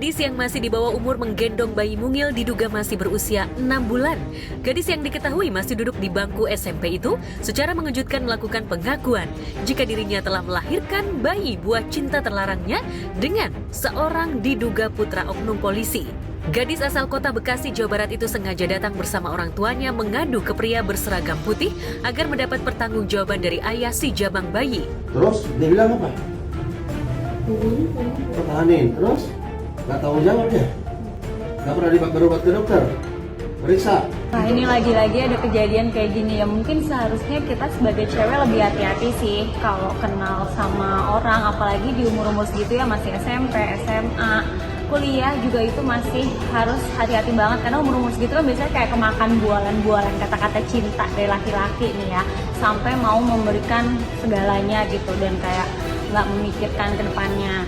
Gadis yang masih di bawah umur menggendong bayi mungil diduga masih berusia 6 bulan. Gadis yang diketahui masih duduk di bangku SMP itu secara mengejutkan melakukan pengakuan jika dirinya telah melahirkan bayi buah cinta terlarangnya dengan seorang diduga putra oknum polisi. Gadis asal kota Bekasi, Jawa Barat itu sengaja datang bersama orang tuanya mengadu ke pria berseragam putih agar mendapat pertanggungjawaban dari ayah si jabang bayi. Terus dia bilang apa? Pertahanin, terus? Gak tahu jawab dia. Gak pernah berobat ke dokter. Periksa. Nah ini lagi-lagi ada kejadian kayak gini ya. Mungkin seharusnya kita sebagai cewek lebih hati-hati sih kalau kenal sama orang, apalagi di umur-umur segitu ya, masih SMP, SMA, kuliah juga itu masih harus hati-hati banget karena umur-umur segitu kan biasanya kayak kemakan bualan-bualan kata-kata cinta dari laki-laki nih ya, sampai mau memberikan segalanya gitu dan kayak nggak memikirkan ke depannya.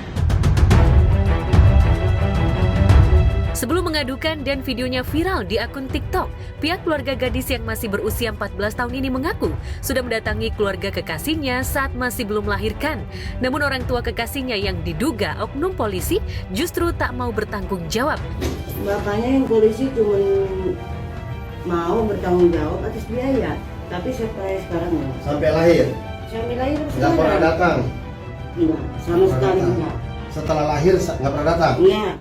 Sebelum mengadukan dan videonya viral di akun TikTok, pihak keluarga gadis yang masih berusia 14 tahun ini mengaku sudah mendatangi keluarga kekasihnya saat masih belum melahirkan. Namun orang tua kekasihnya yang diduga oknum polisi justru tak mau bertanggung jawab. Bapaknya yang polisi cuma mau bertanggung jawab atas biaya, tapi sampai sekarang enggak. Sampai lahir? Sampai lahir Nggak pernah datang? Enggak, sama sekali enggak. Setelah lahir nggak pernah datang? Iya.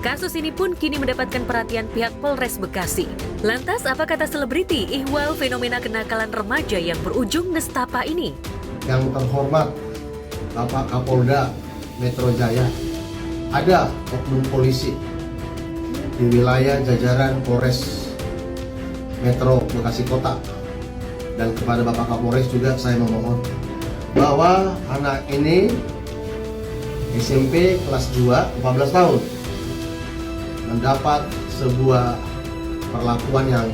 Kasus ini pun kini mendapatkan perhatian pihak Polres Bekasi. Lantas apa kata selebriti ihwal fenomena kenakalan remaja yang berujung nestapa ini? Yang terhormat Bapak Kapolda Metro Jaya, ada oknum polisi di wilayah jajaran Polres Metro Bekasi Kota. Dan kepada Bapak Kapolres juga saya memohon bahwa anak ini SMP kelas 2, 14 tahun mendapat sebuah perlakuan yang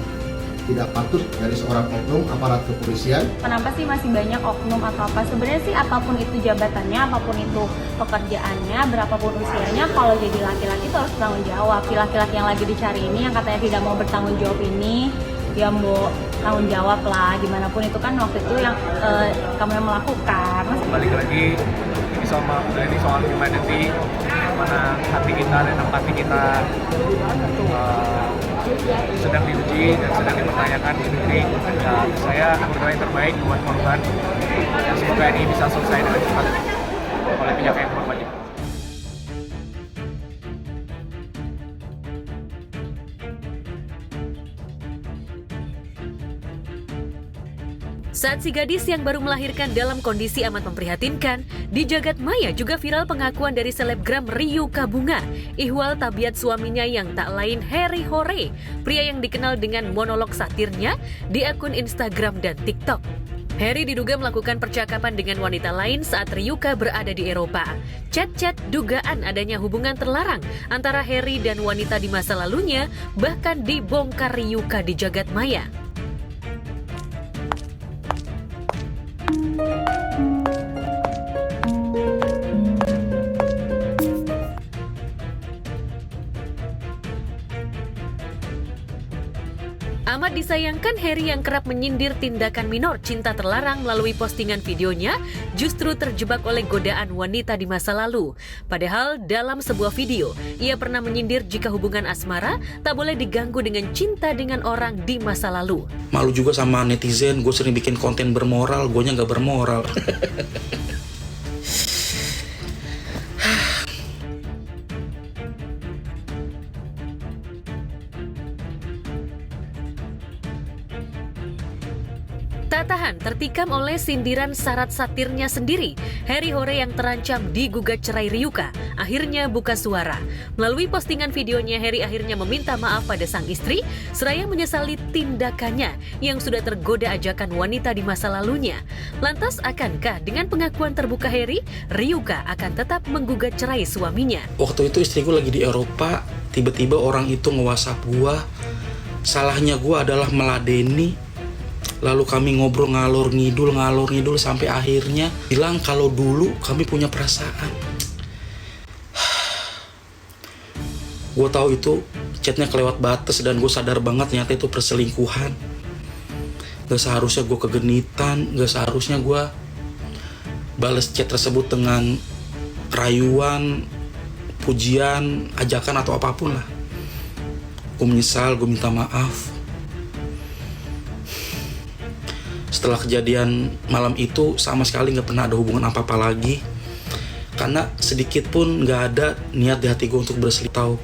tidak patut dari seorang oknum aparat kepolisian. Kenapa sih masih banyak oknum atau apa? Sebenarnya sih apapun itu jabatannya, apapun itu pekerjaannya, berapapun usianya, kalau jadi laki-laki itu harus bertanggung jawab. Si laki-laki yang lagi dicari ini, yang katanya tidak mau bertanggung jawab ini, dia mau tanggung jawab lah. Gimana pun itu kan waktu itu yang kamu yang melakukan. Balik lagi ini soal humanity, mana hati kita dan empati kita sedang diuji dan sedang dipertanyakan di detik. Saya berdoa yang terbaik buat korban dan semoga ini bisa selesai dengan cepat oleh pihak yang berwajib. Saat si gadis yang baru melahirkan dalam kondisi amat memprihatinkan, di jagat maya juga viral pengakuan dari selebgram Ryuka Bunga, ihwal tabiat suaminya yang tak lain Harry Hore, pria yang dikenal dengan monolog satirnya di akun Instagram dan TikTok. Harry diduga melakukan percakapan dengan wanita lain saat Ryuka berada di Eropa. Chat-chat dugaan adanya hubungan terlarang antara Harry dan wanita di masa lalunya bahkan dibongkar Ryuka di jagat maya. Amat disayangkan Harry yang kerap menyindir tindakan minor cinta terlarang melalui postingan videonya justru terjebak oleh godaan wanita di masa lalu. Padahal dalam sebuah video, ia pernah menyindir jika hubungan asmara tak boleh diganggu dengan cinta dengan orang di masa lalu. Malu juga sama netizen, gue sering bikin konten bermoral, guanya gak bermoral. Tak tahan tertikam oleh sindiran syarat satirnya sendiri, Harry Hore yang terancam digugat cerai Ryuka akhirnya buka suara. Melalui postingan videonya, Harry akhirnya meminta maaf pada sang istri seraya menyesali tindakannya yang sudah tergoda ajakan wanita di masa lalunya. Lantas akankah dengan pengakuan terbuka Harry, Ryuka akan tetap menggugat cerai suaminya? Waktu itu istriku lagi di Eropa, tiba-tiba orang itu nge-WhatsApp gua. Salahnya gua adalah meladeni. Lalu kami ngobrol ngalor ngidul sampai akhirnya bilang kalau dulu kami punya perasaan. Gue tahu itu chatnya kelewat batas dan gue sadar banget ternyata itu perselingkuhan. Gak seharusnya gue kegenitan, gak seharusnya gue balas chat tersebut dengan rayuan, pujian, ajakan atau apapun lah. Gue menyesal, gue minta maaf. Setelah kejadian malam itu sama sekali gak pernah ada hubungan apa-apa lagi. Karena sedikit pun gak ada niat di hati gue untuk berselingkuh atau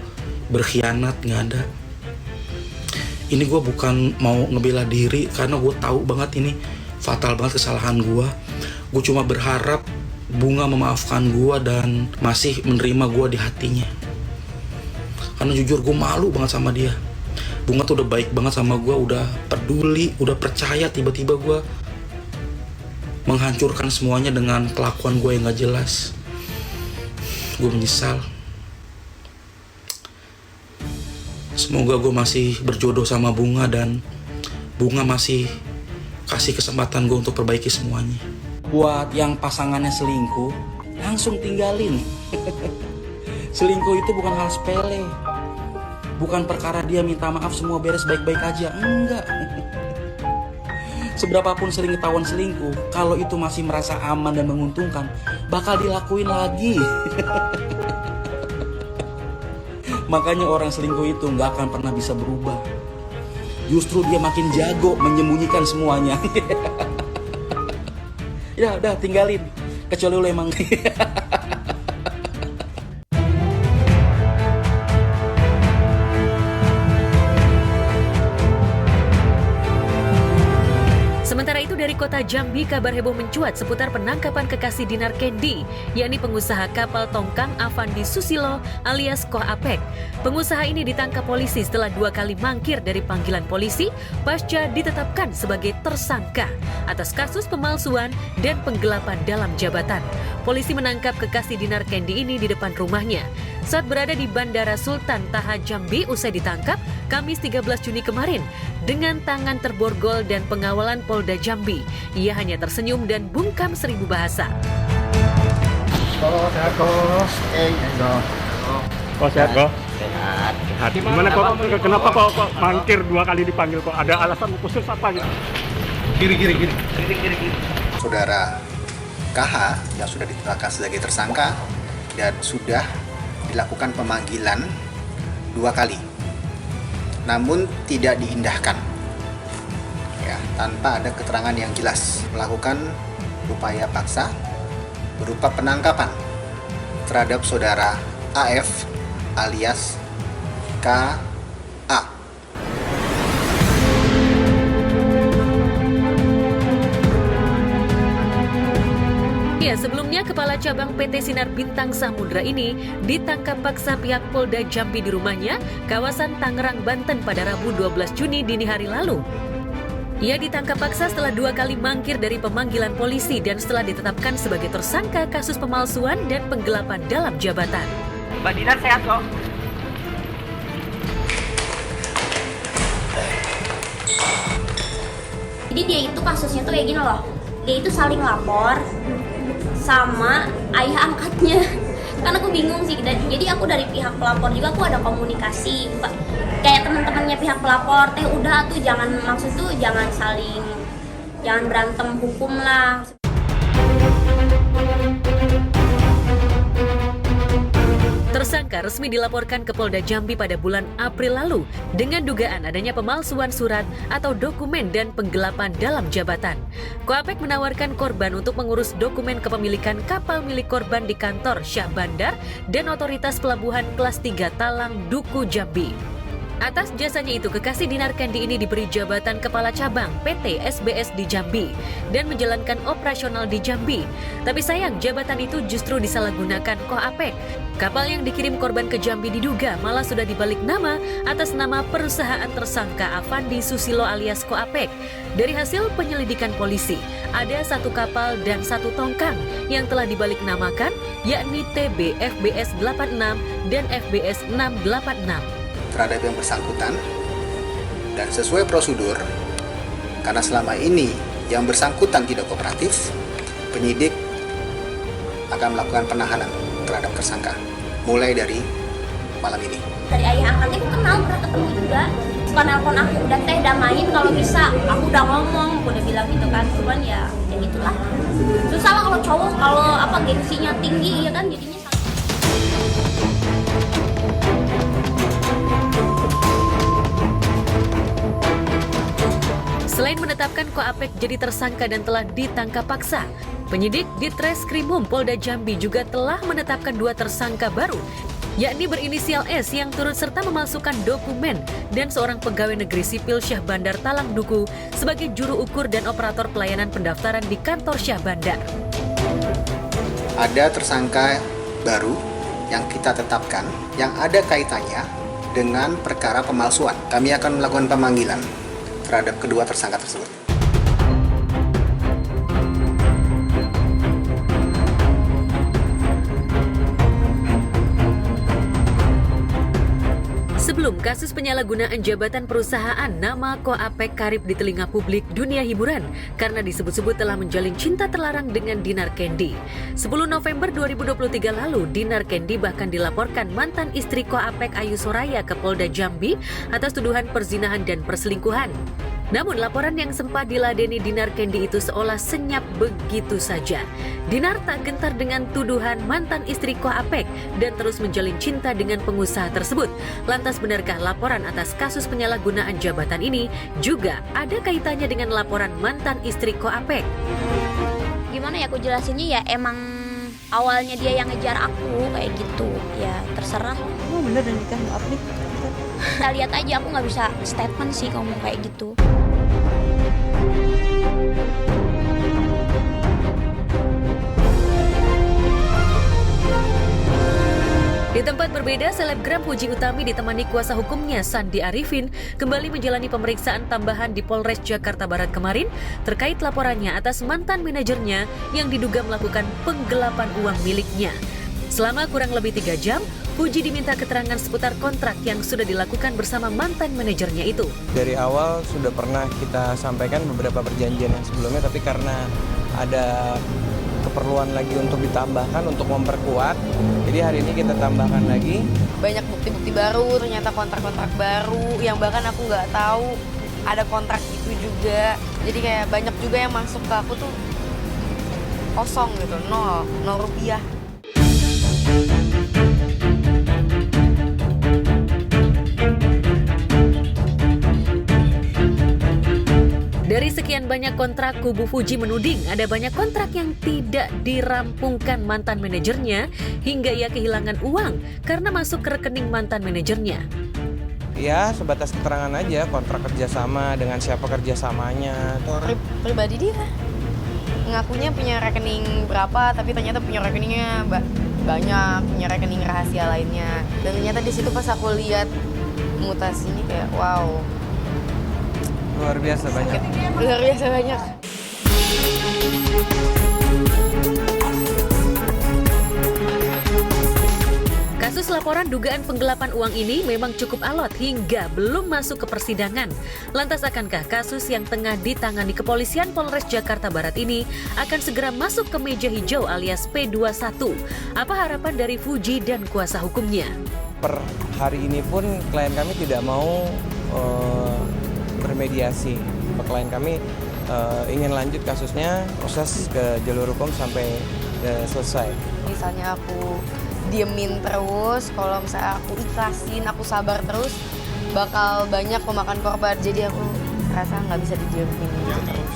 berkhianat, gak ada. Ini gue bukan mau ngebela diri karena gue tahu banget ini fatal banget kesalahan gue. Gue cuma berharap Bunga memaafkan gue dan masih menerima gue di hatinya. Karena jujur gue malu banget sama dia. Bunga tuh udah baik banget sama gue, udah peduli, udah percaya. Tiba-tiba gue menghancurkan semuanya dengan kelakuan gue yang gak jelas. Gue menyesal. Semoga gue masih berjodoh sama Bunga dan Bunga masih kasih kesempatan gue untuk perbaiki semuanya. Buat yang pasangannya selingkuh, langsung tinggalin. Selingkuh itu bukan hal sepele. Bukan perkara dia minta maaf semua beres baik-baik aja. Enggak. Seberapapun sering ketahuan selingkuh, kalau itu masih merasa aman dan menguntungkan, bakal dilakuin lagi. Makanya orang selingkuh itu nggak akan pernah bisa berubah. Justru dia makin jago menyembunyikan semuanya. Ya udah tinggalin. Kecuali lo emang. Sementara itu dari kota Jambi, kabar heboh mencuat seputar penangkapan kekasih Dinar Kendi, yakni pengusaha kapal tongkang Avandi Susilo alias Koh Apek. Pengusaha ini ditangkap polisi setelah 2 kali mangkir dari panggilan polisi pasca ditetapkan sebagai tersangka atas kasus pemalsuan dan penggelapan dalam jabatan. Polisi menangkap kekasih Dinar Kendi ini di depan rumahnya saat berada di Bandara Sultan Taha Jambi usai ditangkap Kamis 13 Juni kemarin. Dengan tangan terborgol dan pengawalan Polda Jambi, ia hanya tersenyum dan bungkam 1000 bahasa. Sehat kok. Sehat kok. Sehat. Gimana kok? Kenapa kok mangkir 2 kali dipanggil kok? Ada alasan khusus apa gitu? Kiri. Saudara KH yang sudah ditetapkan sebagai tersangka dan sudah dilakukan pemanggilan 2 kali. Namun tidak diindahkan ya, tanpa ada keterangan yang jelas, melakukan upaya paksa berupa penangkapan terhadap saudara AF alias KA. Ya, sebelumnya Kepala Cabang PT Sinar Bintang Samudra ini ditangkap paksa pihak Polda Jambi di rumahnya, kawasan Tangerang, Banten pada Rabu 12 Juni dini hari lalu. Ia ditangkap paksa setelah 2 kali mangkir dari pemanggilan polisi dan setelah ditetapkan sebagai tersangka kasus pemalsuan dan penggelapan dalam jabatan. Mbak Dinar sehat kok? Jadi dia itu kasusnya tuh kayak gini loh. Dia itu saling lapor sama ayah angkatnya. Kan aku bingung sih. Jadi aku dari pihak pelapor juga aku ada komunikasi. Kayak teman-temannya pihak pelapor, udah tuh jangan, maksud tuh jangan berantem hukum lah. Tersangka resmi dilaporkan ke Polda Jambi pada bulan April lalu dengan dugaan adanya pemalsuan surat atau dokumen dan penggelapan dalam jabatan. Koh Apek menawarkan korban untuk mengurus dokumen kepemilikan kapal milik korban di kantor Syah Bandar dan Otoritas Pelabuhan Kelas 3 Talang, Duku, Jambi. Atas jasanya itu, kekasih Dinar Kendi ini diberi jabatan Kepala Cabang PT SBS di Jambi dan menjalankan operasional di Jambi. Tapi sayang, jabatan itu justru disalahgunakan Koh Apek. Kapal yang dikirim korban ke Jambi diduga malah sudah dibalik nama atas nama perusahaan tersangka Avandi Susilo alias Koh Apek. Dari hasil penyelidikan polisi, ada 1 kapal dan 1 tongkang yang telah dibalik namakan, yakni TB FBS 86 dan FBS 686. Terhadap yang bersangkutan dan sesuai prosedur, karena selama ini yang bersangkutan tidak kooperatif, penyidik akan melakukan penahanan terhadap tersangka mulai dari malam ini. Dari ayah angkatnya aku kenal, pernah ketemu juga. Suka nelpon aku, udah damain kalau bisa. Aku udah ngomong, aku udah bilang gitu kan. Cuman ya gitulah. Susah lah kalau cowok, kalau gengsinya tinggi ya kan, jadinya Selain menetapkan Ko Apek jadi tersangka dan telah ditangkap paksa, penyidik Ditreskrimum Polda Jambi juga telah menetapkan 2 tersangka baru, yakni berinisial S yang turut serta memalsukan dokumen dan seorang pegawai negeri sipil Syah Bandar Talang Duku sebagai juru ukur dan operator pelayanan pendaftaran di kantor Syah Bandar. Ada tersangka baru yang kita tetapkan yang ada kaitannya dengan perkara pemalsuan. Kami akan melakukan pemanggilan terhadap kedua tersangka tersebut. Sebelum kasus penyalahgunaan jabatan perusahaan, nama Ko Apek karib di telinga publik dunia hiburan karena disebut-sebut telah menjalin cinta terlarang dengan Dinar Kendi. 10 November 2023 lalu, Dinar Kendi bahkan dilaporkan mantan istri Ko Apek Ayu Soraya ke Polda Jambi atas tuduhan perzinahan dan perselingkuhan. Namun laporan yang sempat diladeni Dinar Kendi itu seolah senyap begitu saja. Dinar tak gentar dengan tuduhan mantan istri Ko Apek dan terus menjalin cinta dengan pengusaha tersebut. Lantas benarkah laporan atas kasus penyalahgunaan jabatan ini juga ada kaitannya dengan laporan mantan istri Ko Apek? Gimana ya aku jelasinnya, ya emang awalnya dia yang ngejar aku kayak gitu. Ya terserah. Oh bener dan nikah, maaf nih. Kita lihat aja, aku nggak bisa statement sih kalau mau kayak gitu. Di tempat berbeda, selebgram Puji Utami ditemani kuasa hukumnya Sandi Arifin kembali menjalani pemeriksaan tambahan di Polres Jakarta Barat kemarin terkait laporannya atas mantan manajernya yang diduga melakukan penggelapan uang miliknya. Selama kurang lebih 3 jam, Puji diminta keterangan seputar kontrak yang sudah dilakukan bersama mantan manajernya itu. Dari awal sudah pernah kita sampaikan beberapa perjanjian yang sebelumnya, tapi karena ada keperluan lagi untuk ditambahkan, untuk memperkuat, jadi hari ini kita tambahkan lagi. Banyak bukti-bukti baru, ternyata kontrak-kontrak baru yang bahkan aku nggak tahu ada kontrak itu juga. Jadi kayak banyak juga yang masuk ke aku tuh kosong gitu, nol rupiah. Dari sekian banyak kontrak, kubu Puji menuding ada banyak kontrak yang tidak dirampungkan mantan manajernya hingga ia kehilangan uang karena masuk ke rekening mantan manajernya. Ya, sebatas keterangan aja, kontrak kerjasama, dengan siapa kerjasamanya. Pribadi dia ngakunya punya rekening berapa, tapi ternyata punya rekeningnya banyak, punya rekening rahasia lainnya. Dan ternyata di situ pas aku lihat mutasinya kayak wow. Luar biasa banyak. Luar biasa banyak. Kasus laporan dugaan penggelapan uang ini memang cukup alot hingga belum masuk ke persidangan. Lantas akankah kasus yang tengah ditangani kepolisian Polres Jakarta Barat ini akan segera masuk ke meja hijau alias P21? Apa harapan dari Puji dan kuasa hukumnya? Per hari ini pun klien kami tidak mau bermediasi. Klien kami ingin lanjut kasusnya, proses ke jalur hukum sampai selesai. Misalnya aku diemin terus, kalau misalnya aku ikhlasin, aku sabar terus, bakal banyak memakan korban. Jadi aku rasa nggak bisa didiemin gitu terus.